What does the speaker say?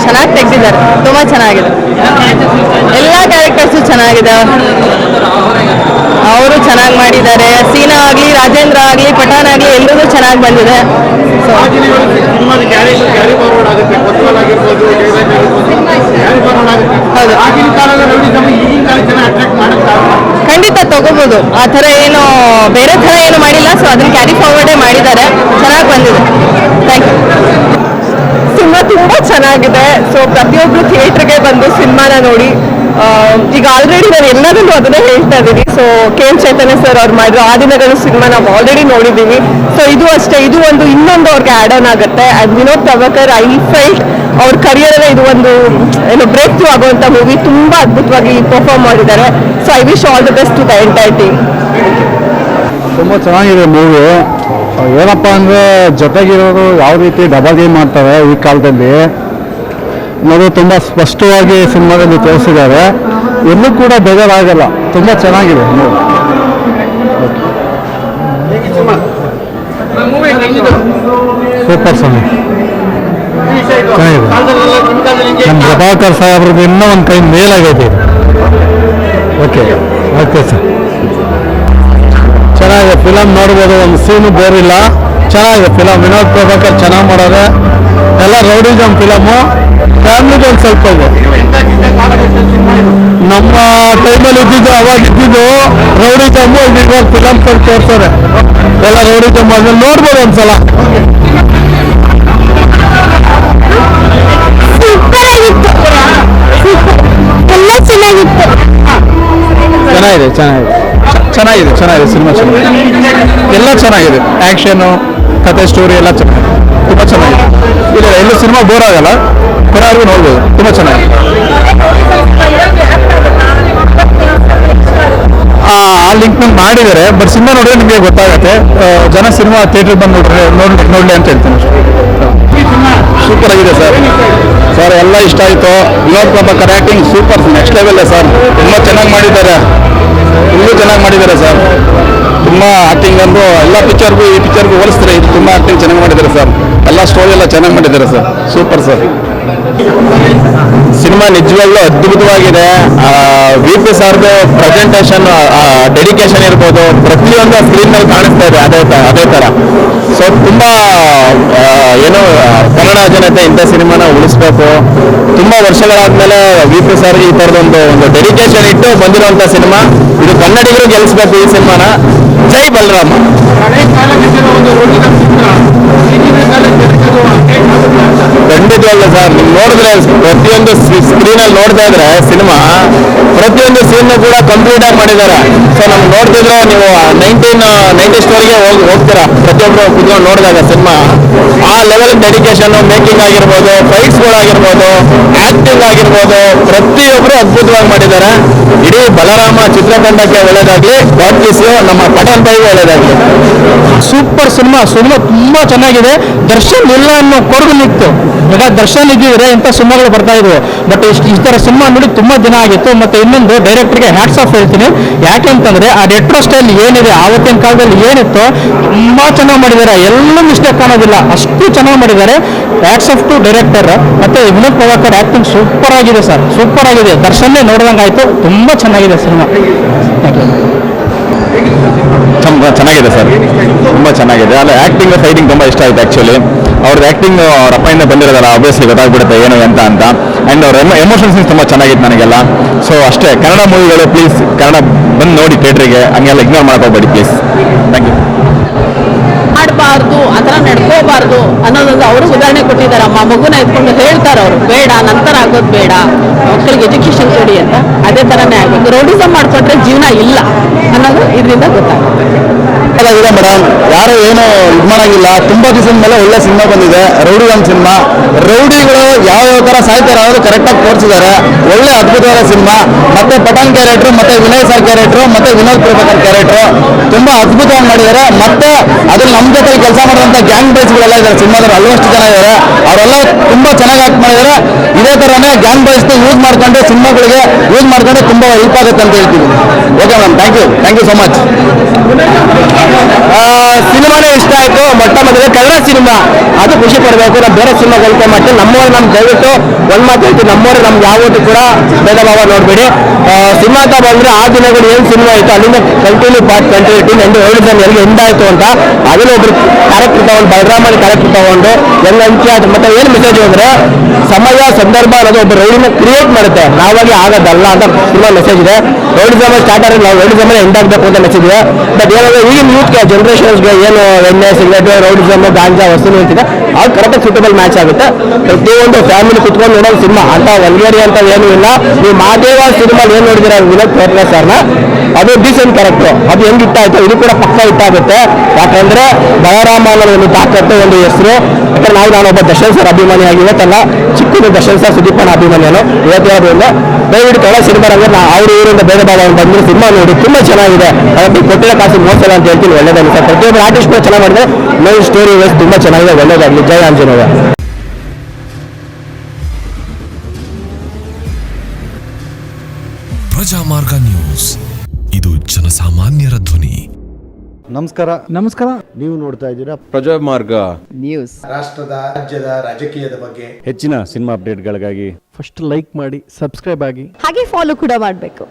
ಚೆನ್ನಾಗಿ ತೆಗೆದಿದ್ದಾರೆ, ತುಂಬ ಚೆನ್ನಾಗಿದೆ. ಎಲ್ಲ ಕ್ಯಾರೆಕ್ಟರ್ಸು ಚೆನ್ನಾಗಿದೆ, ಅವರು ಚೆನ್ನಾಗಿ ಮಾಡಿದ್ದಾರೆ. ಸೀನಾ ಆಗಲಿ, ರಾಜೇಂದ್ರ ಆಗಲಿ, ಪಠಾಣ್ ಆಗಲಿ ಎಲ್ಲರೂ ಚೆನ್ನಾಗಿ ಬಂದಿದೆ. ಖಂಡಿತ ತಗೋಬಹುದು. ಆ ಥರ ಏನು ಬೇರೆ ಥರ ಏನು ಮಾಡಿಲ್ಲ, ಸೊ ಅದನ್ನ ಕ್ಯಾರಿ ಫಾರ್ವರ್ಡೇ ಮಾಡಿದ್ದಾರೆ, ಚೆನ್ನಾಗಿ ಬಂದಿದೆ. Thank you. ಸಿನಿಮಾ ತುಂಬ ಚೆನ್ನಾಗಿದೆ. ಸೊ ಪ್ರತಿಯೊಬ್ಬರು ಥಿಯೇಟ್ರಿಗೆ ಬಂದು ಸಿನಿಮಾನ ನೋಡಿ. ಈಗ ಆಲ್ರೆಡಿ ನಾನು ಎಲ್ಲದನ್ನು ಅದನ್ನೇ ಹೇಳ್ತಾ ಇದ್ದೀನಿ. ಸೊ KM ಚೈತನ್ಯ ಸರ್ ಅವ್ರು ಮಾಡಿದ್ರು ಆದಿನಗಳು ಸಿನಿಮಾ ನಾವು ಆಲ್ರೆಡಿ ನೋಡಿದ್ದೀವಿ. ಸೊ ಇದು ಅಷ್ಟೇ, ಇದು ಒಂದು ಇನ್ನೊಂದು ಅವ್ರಿಗೆ ಆ್ಯಡ್ ಆನ್ ಆಗುತ್ತೆ. And Vinod Prabhakar, I felt ಅವ್ರ ಕರಿಯರಲ್ಲೇ ಇದು ಒಂದು ಬ್ರೇಕ್ ಥ್ರೂ ಆಗುವಂಥ ಮೂವಿ. ತುಂಬ ಅದ್ಭುತವಾಗಿ ಪರ್ಫಾರ್ಮ್ ಮಾಡಿದ್ದಾರೆ. So I wish all the best to the entire team. ತುಂಬ ಚೆನ್ನಾಗಿದೆ ಮೂವಿ. ಏನಪ್ಪ ಅಂದರೆ ಜೊತೆಗಿರೋರು ಯಾವ ರೀತಿ ಡಬಲ್ ಗೇಮ್ ಮಾಡ್ತಾರೆ ಈ ಕಾಲದಲ್ಲಿ ಅನ್ನೋದು ತುಂಬ ಸ್ಪಷ್ಟವಾಗಿ ಸಿನಿಮಾದಲ್ಲಿ ತೋರಿಸಿದ್ದಾರೆ. ಎಲ್ಲೂ ಕೂಡ ಬೇಜಾರಾಗಲ್ಲ, ತುಂಬ ಚೆನ್ನಾಗಿದೆ ಮೂವಿ. ಸೂಪರ್ ಸ್ವಾಮಿ, ಚೆನ್ನಾಗಿದೆ. ನಮ್ಮ ಪ್ರಭಾಕರ್ ಸಾಹೇಬ್ರದ್ದು ಇನ್ನೂ ಒಂದು ಕೈ ಮೇಲಾಗೈತೆ. ಓಕೆ ಓಕೆ ಸರ್, ಚೆನ್ನಾಗಿದೆ ಫಿಲಮ್ ನೋಡ್ಬೋದು. ಒಂದು ಸೀನು ಬೋರಿಲ್ಲ, ಚೆನ್ನಾಗಿದೆ ಫಿಲಮ್. ವಿನೋದ್ ಪ್ರಭಾಕರ್ ಚೆನ್ನಾಗಿ ಮಾಡೋರೆ. ಎಲ್ಲ ರೌಡಿಸಮ್ ಫಿಲಮು, ಫ್ಯಾಮಿಲಿಗೆ ಒಂದು ಸ್ವಲ್ಪ ಇದೆ. ನಮ್ಮ ಟೈಮಲ್ಲಿ ಇದ್ದಿದ್ದು ಅವಾಗ ಇದ್ದಿದ್ದು ರೌಡಿಸಮ್ಮು, ಇವಾಗ ಫಿಲಮ್ ಸ್ವಲ್ಪ ತೋರಿಸ್ತಾರೆ. ಎಲ್ಲ ರೌಡಿಸಮ್ ಆದ್ಮೇಲೆ ನೋಡ್ಬೋದು ಒಂದ್ಸಲ. ಚೆನ್ನಾಗಿದೆ ಚೆನ್ನಾಗಿದೆ ಚೆನ್ನಾಗಿದೆ ಚೆನ್ನಾಗಿದೆ ಸಿನಿಮಾ ಚೆನ್ನಾಗಿದೆ. ಎಲ್ಲ ಚೆನ್ನಾಗಿದೆ, ಆ್ಯಕ್ಷನು, ಕತೆ, ಸ್ಟೋರಿ ಎಲ್ಲ ಚೆನ್ನಾಗಿದೆ, ತುಂಬ ಚೆನ್ನಾಗಿದೆ. ಇಲ್ಲ ಎಲ್ಲೂ ಸಿನಿಮಾ ಬೋರ್ ಆಗಲ್ಲ, ಕೊನೆವರೆಗೂ ನೋಡ್ಬೋದು, ತುಂಬ ಚೆನ್ನಾಗಿದೆ. ಆ ಲಿಂಕ್ನಲ್ಲಿ ಮಾಡಿದ್ದಾರೆ, ಬಟ್ ಸಿನಿಮಾ ನೋಡಿದ್ರೆ ನಿಮಗೆ ಗೊತ್ತಾಗುತ್ತೆ. ಜನ ಸಿನಿಮಾ ಥಿಯೇಟ್ರಿಗೆ ಬಂದು ನೋಡಲಿ ಅಂತ ಹೇಳ್ತೀನಿ. ಸೂಪರ್ ಆಗಿದೆ ಸರ್. ಸರ್ ಎಲ್ಲ ಇಷ್ಟ ಆಯಿತು. Vinod Prabhakar acting super, next level sir. ತುಂಬ ಚೆನ್ನಾಗಿ ಮಾಡಿದ್ದಾರೆ, ಇನ್ನೂ ಚೆನ್ನಾಗಿ ಮಾಡಿದ್ದಾರೆ ಸರ್. ತುಂಬ ಆ್ಯಕ್ಟಿಂಗ್ ಅಂದು ಎಲ್ಲ ಪಿಕ್ಚರ್ಗೂ ಈ ಪಿಕ್ಚರ್ಗೂ ಹೋಲಿಸಿದ್ರೆ ಇದು ತುಂಬ ಆ್ಯಕ್ಟಿಂಗ್ ಚೆನ್ನಾಗಿ ಮಾಡಿದ್ದಾರೆ ಸರ್. ಎಲ್ಲ ಸ್ಟೋರಿ ಎಲ್ಲ ಚೆನ್ನಾಗಿ ಮಾಡಿದ್ದಾರೆ ಸರ್, ಸೂಪರ್ ಸರ್. ಸಿನಿಮಾ ನಿಜವಾಗ್ಲೂ ಅದ್ಭುತವಾಗಿದೆ. VP ಸರ್ದು ಪ್ರೆಸೆಂಟೇಷನ್, ಡೆಡಿಕೇಶನ್ ಇರ್ಬೋದು, ಪ್ರತಿಯೊಂದು ಸ್ಕ್ರೀನ್ ಮೇಲೆ ಕಾಣಿಸ್ತಾ ಇದೆ ಅದೇ ಥರ. ಸೊ ತುಂಬ ಏನು ಕನ್ನಡ ಜನತೆ ಇಂಥ ಸಿನಿಮಾನ ಉಳಿಸ್ಬೇಕು. ತುಂಬ ವರ್ಷಗಳಾದ್ಮೇಲೆ VP ಸರ್ ಈ ಥರದೊಂದು ಡೆಡಿಕೇಶನ್ ಇಟ್ಟು ಬಂದಿರುವಂಥ ಸಿನಿಮಾ ಇದು. ಕನ್ನಡಿಗರು ಗೆಲ್ಲಿಸ್ಬೇಕು ಈ ಸಿನಿಮಾನ. ಜೈ ಬಲರಾಮ. ಖಂಡಿತವಲ್ಲ ಸರ್, ನೀವು ನೋಡಿದ್ರೆ ಪ್ರತಿಯೊಂದು ಸ್ಕ್ರೀನಲ್ಲಿ ನೋಡ್ತಾ ಇದ್ರೆ ಸಿನಿಮಾ ಪ್ರತಿಯೊಂದು ಸೀನ್ ಕೂಡ ಕಂಪ್ಲೀಟ್ ಆಗಿ ಮಾಡಿದ್ದಾರೆ. ಸೊ ನಮ್ಗೆ ನೋಡ್ತಿದ್ರೆ ನೀವು 1990 ಸ್ಟೋರಿಗೆ ಹೋಗ್ತೀರಾ ಪ್ರತಿಯೊಬ್ಬರು ಕುತ್ಕೊಂಡು ನೋಡಿದಾಗ ಸಿನಿಮಾ. ಆ ಲೆವೆಲ್ ಡೆಡಿಕೇಶನ್, ಮೇಕಿಂಗ್ ಆಗಿರ್ಬೋದು, ಫೈಟ್ಸ್ಗಳಾಗಿರ್ಬೋದು, ಆಕ್ಟಿಂಗ್ ಆಗಿರ್ಬೋದು, ಪ್ರತಿಯೊಬ್ಬರು ಅದ್ಭುತವಾಗಿ ಮಾಡಿದ್ದಾರೆ. ಇಡೀ ಬಲರಾಮ ಚಿತ್ರತಂಡಕ್ಕೆ ಒಳ್ಳೆಯದಾಗಲಿ, ಗಾಡ್ ಬ್ಲೆಸ್ ಯು. ನಮ್ಮ ಪಠಾಣ್ ಭಾಯಿಗೆ ಒಳ್ಳೆಯದಾಗಲಿ. ಸೂಪರ್ ಸಿನಿಮಾ ತುಂಬ ಚೆನ್ನಾಗಿದೆ. ದರ್ಶನ್ ಇಲ್ಲ ಅನ್ನೋ ಕೊರಗು ನಿಂತು. ಈಗ ದರ್ಶನ್ ಇದ್ದಿದ್ರೆ ಇಂಥ ಸಿನಿಮಾಗಳು ಬರ್ತಾ ಇದ್ವು, ಬಟ್ ಈ ಥರ ಸಿನಿಮಾ ನೋಡಿ ತುಂಬ ದಿನ ಆಗಿತ್ತು. ಮತ್ತು ಇನ್ನೊಂದು ಡೈರೆಕ್ಟರ್ಗೆ ಹ್ಯಾಟ್ಸ್ ಆಫ್ ಹೇಳ್ತೀನಿ. ಯಾಕೆಂತಂದರೆ ಆ ರೆಟ್ರೋ ಸ್ಟೈಲ್ ಏನಿದೆ ಆವತ್ತಿನ ಕಾಲದಲ್ಲಿ ಏನಿತ್ತು ತುಂಬ ಚೆನ್ನಾಗಿ ಮಾಡಿದ್ದಾರೆ. ಎಲ್ಲ ಮಿಸ್ಟೇಕ್ ಕಾಣೋದಿಲ್ಲ, ಅಷ್ಟು ಚೆನ್ನಾಗಿ ಮಾಡಿದ್ದಾರೆ. Hats off to director. ಮತ್ತು ವಿನೋದ್ ಪ್ರಭಾಕರ್ ಆ್ಯಕ್ಟಿಂಗ್ ಸೂಪರ್ ಆಗಿದೆ ಸರ್, ಸೂಪರ್ ಆಗಿದೆ. ದರ್ಶನ್ನೇ ನೋಡಿದಂಗೆ ಆಯಿತು, ತುಂಬ ಚೆನ್ನಾಗಿದೆ ಸಿನಿಮಾ. ತುಂಬ ಚೆನ್ನಾಗಿದೆ ಸರ್, ತುಂಬ ಚೆನ್ನಾಗಿದೆ. ಅಲ್ಲ ಆ್ಯಕ್ಟಿಂಗ್, ಫೈಟಿಂಗ್ ತುಂಬ ಇಷ್ಟ ಆಯಿತು ಆ್ಯಕ್ಚುಲಿ. ಅವ್ರದ್ದು ಆ್ಯಕ್ಟಿಂಗ್ ಅವ್ರ ಅಪ್ಪಯಿಂದ ಬಂದಿರೋದಲ್ಲ, ಆಬ್ವಿಯಸ್ಲಿ ಗೊತ್ತಾಗ್ಬಿಡುತ್ತೆ ಏನು ಅಂತ. ಆ್ಯಂಡ್ ಅವ್ರ ಎಮೋಷನ್ಸ್ ತುಂಬ ಚೆನ್ನಾಗಿತ್ತು ನನಗೆಲ್ಲ. ಸೊ ಅಷ್ಟೇ, ಕನ್ನಡ ಮೂವಿಗಳು ಪ್ಲೀಸ್ ಕನ್ನಡ ಬಂದು ನೋಡಿ ಥಿಯೇಟ್ರಿಗೆ, ಹಂಗೆಲ್ಲ ಇಗ್ನೋರ್ ಮಾಡ್ಕೋಬೇಡಿ ಪ್ಲೀಸ್. Thank you. ಮಾಡಬಾರ್ದು, ಆ ಥರ ನಡ್ಕೋಬಾರ್ದು ಅನ್ನೋದೊಂದು ಅವರು ಉದಾಹರಣೆ ಕೊಟ್ಟಿದ್ದಾರೆ. ಮಗುನ ಎತ್ಕೊಂಡು ಹೇಳ್ತಾರೆ ಅವರು, ಬೇಡ ನಂತರ ಆಗೋದು ಬೇಡ, ಮಕ್ಕಳಿಗೆ ಎಜುಕೇಷನ್ ಕೊಡಿ ಅಂತ. ಅದೇ ಥರನೇ ಆಗೋದು. ರೌಡಿಸಮ್ ಮಾಡಿಕೊಂಡ್ರೆ ಜೀವನ ಇಲ್ಲ ಅನ್ನೋದು ಇದರಿಂದ ಗೊತ್ತಾಗುತ್ತೆ. ಇದೆ ಮೇಡಮ್, ಯಾರು ಏನು ಇದು ಮಾಡೋಂಗಿಲ್ಲ. ತುಂಬ ದಿವಸದ ಮೇಲೆ ಒಳ್ಳೆ ಸಿನಿಮಾ ಬಂದಿದೆ, ರೌಡಿಗಮ್ ಸಿನಿಮಾ. ರೌಡಿಗಳು ಯಾವ ಥರ ಸಾಯ್ತಾರೆ ಅನ್ನೋದು ಕರೆಕ್ಟಾಗಿ ತೋರಿಸಿದ್ದಾರೆ. ಒಳ್ಳೆ ಅದ್ಭುತವಾದ ಸಿನಿಮಾ. ಮತ್ತೆ ಪಠಾಣ್ ಕ್ಯಾರೆಕ್ಟ್ರು, ಮತ್ತೆ ವಿನಯ್ ಸರ್ ಕ್ಯಾರೆಕ್ಟ್ರು, ಮತ್ತೆ ವಿನೋದ್ ಪ್ರಭಾಕರ್ ಕ್ಯಾರೆಕ್ಟ್ರು ತುಂಬ ಅದ್ಭುತವಾಗಿ ಮಾಡಿದ್ದಾರೆ. ಮತ್ತೆ ಅದ್ರಲ್ಲಿ ನಮ್ಮ ಜೊತೆ ಕೆಲಸ ಮಾಡುವಂಥ ಗ್ಯಾಂಗ್ ಬಾಯ್ಸ್ಗಳೆಲ್ಲ ಇದ್ದಾರೆ ಸಿನಿಮಾದಲ್ಲಿ, ಹಲವಷ್ಟು ಜನ ಇದ್ದಾರೆ. ಅವರೆಲ್ಲ ತುಂಬ ಚೆನ್ನಾಗಿ ಆಕ್ಟ್ ಮಾಡಿದ್ದಾರೆ. ಇದೇ ಥರನೇ ಗ್ಯಾಂಗ್ ಬಾಯ್ಸ್ನ ಯೂಸ್ ಮಾಡ್ಕೊಂಡು ಸಿನಿಮಾಗಳಿಗೆ ಯೂಸ್ ಮಾಡ್ಕೊಂಡು ತುಂಬ ಹೆಲ್ಪ್ ಆಗುತ್ತೆ ಅಂತ ಹೇಳ್ತೀವಿ. Okay ma'am, thank you so much. ಸಿನಿಮಾನೇ ಇಷ್ಟ ಆಯಿತು. ಮೊಟ್ಟ ಮೊದಲೇ ಕನ್ನಡ ಸಿನಿಮಾ, ಅದು ಖುಷಿ ಪಡಬೇಕು. ನಾವು ಬೇರೆ ಸಿನಿಮಾ ಹೋಲಿಕೆ ಮಾಡ್ತೀವಿ. ನಮ್ಮ ದಯವಿಟ್ಟು ಒಂದ್ ಮಾತು ಹೇಳ್ತೀನಿ, ನಮ್ಮವ್ರು ನಮ್ಗೆ ಯಾವತ್ತೂ ಕೂಡ ಭೇದ ಭಾವ ನೋಡ್ಬೇಡಿ. ಸಿನಿಮಾ ಅಂತ ಬಂದ್ರೆ ಆ ದಿನಗಳು ಏನ್ ಸಿನಿಮಾ ಆಯ್ತು ಅಲ್ಲಿಂದ ಕಂಟಿನ್ಯೂ ಪಾರ್ಟ್ ಕಂಟಿನ್ಯೂಟಿ ನಂದು ಹೇಳಿದ್ರೆ ಎಲ್ಲಿ ಎಂಡ್ ಆಯ್ತು ಅಂತ ಅದನ್ನ ಒಬ್ರು ಕ್ಯಾರೆಕ್ಟರ್ ತಗೊಂಡು ಬಲರಾಮನ್ ಕ್ಯಾರೆಕ್ಟರ್ ತಗೊಂಡು ಹೆಂಗ್ ಹಂಚಿ ಆಯ್ತು. ಮತ್ತೆ ಏನ್ ಮೆಸೇಜ್ ಅಂದ್ರೆ ಸಮಯ ಸಂದರ್ಭ ಅನ್ನೋದು ಒಬ್ಬ ರೌಡಿನ ಕ್ರಿಯೇಟ್ ಮಾಡುತ್ತೆ, ನಾವಾಗಿ ಆಗೋದಲ್ಲ ಅಂತ ಸಿನಿಮಾ ಮೆಸೇಜ್ ಇದೆ. ರೌಡಿಸಮ್ ಸ್ಟಾರ್ಟ್ ಆದ್ರೆ ನಾವು ರೌಡಿಸಮ್ ಎಂಡ್ ಆಗ್ಬೇಕು ಅಂತ ಮೆಸೇಜ್ ಇದೆ. ಬಟ್ ಏನಂದ್ರೆ ಈಗಿನ ಯೂತ್ಗೆ ಜನರೇಷನ್ಸ್ಗೆ ಏನು ಎಣ್ಣೆ ಸಿಗರೇಟ್ ರೌಡಿಸಮ್ ಗಾಂಜಾ ವಸ್ತು ನಿಂತಿದೆ ಅದು ಕರೆಕ್ಟಾಗಿ ಸೂಟಬಲ್ ಮ್ಯಾಚ್ ಆಗುತ್ತೆ. ಪ್ರತಿಯೊಂದು ಫ್ಯಾಮಿಲಿ ಕುತ್ಕೊಂಡು ನೋಡೋ ಸಿನಿಮಾ ಅಂತ ವಲ್ಗೇರಿ ಅಂತ ಏನೂ ಇಲ್ಲ. ನೀವು ಮಾದೇವ ಸಿನಿಮಾ ಏನ್ ನೋಡಿದಿರ ವಿನೋದ್ ಕೋಟ್ಲೆ ಸರ್ನ, ಅದು ಡೀಸೆಂಟ್ ಕ್ಯಾರೆಕ್ಟರ್, ಅದು ಹೆಂಗ್ ಇಟ್ಟಾಯ್ತು ಇದು ಕೂಡ ಪಕ್ಕ ಇಟ್ಟಾಗುತ್ತೆ. ಯಾಕಂದ್ರೆ ಬಲರಾಮ ಅನ್ನೋ ಒಂದು ತಾಕತ್ತು ಒಂದು ಹೆಸರು. ಯಾಕಂದ್ರೆ ನಾನೊಬ್ಬ ದರ್ಶನ್ ಸರ್ ಅಭಿಮಾನಿ ಆಗಿ ಇವತ್ತಲ್ಲ ಚಿಕ್ಕದು ದರ್ಶನ್ ಸರ್ ಸುದೀಪನ ಅಭಿಮಾನಿಯನ್ನು ಇವತ್ತೇಳೋದ್ರಿಂದ ದಯವಿಟ್ಟು ತೊಳೆ ಸಿನಿಮಾ ಅಂದ್ರೆ ಅವ್ರು ಇವರಿಂದ ಭೇದ ಭಾವ ಬಂದ್ರೆ ಸಿನಿಮಾ ನೋಡಿ ತುಂಬಾ ಚೆನ್ನಾಗಿದೆ. ಅದಕ್ಕೆ ಕೊಟ್ಟಿರೋ ಕಾಸು ಮೋಸಲ್ಲ ಅಂತ ಹೇಳ್ತೀನಿ, ಒಳ್ಳೇದಾಗಲಿ ಸರ್. ಪ್ರತಿಯೊಬ್ಬರು ಆರ್ಟಿಸ್ಟ್ ಕೂಡ ಚೆನ್ನಾಗಿ ಮಾಡಿದ್ರೆ ಮೇನ್ ಸ್ಟೋರಿ ವೈಸ್ ತುಂಬಾ ಚೆನ್ನಾಗಿದೆ, ಒಳ್ಳೇದಾಗಲಿ. ಜಯ ಆಂಜನೇಯ. ಪ್ರಜಾಮಾರ್ಗ ನ್ಯೂಸ್, ಇದು ಜನಸಾಮಾನ್ಯರ ಧ್ವನಿ. ನಮಸ್ಕಾರ. ನೀವು ನೋಡ್ತಾ ಇದ್ದೀರಾ ಪ್ರಜಾಮಾರ್ಗ ನ್ಯೂಸ್. ರಾಷ್ಟ್ರದ ರಾಜ್ಯದ ರಾಜಕೀಯದ ಬಗ್ಗೆ ಹೆಚ್ಚಿನ ಸಿನಿಮಾ ಅಪ್ಡೇಟ್ಗಳಿಗಾಗಿ ಫಸ್ಟ್ ಲೈಕ್ ಮಾಡಿ, ಸಬ್ಸ್ಕ್ರೈಬ್ ಆಗಿ, ಹಾಗೆ ಫಾಲೋ ಕೂಡ ಮಾಡಬೇಕು.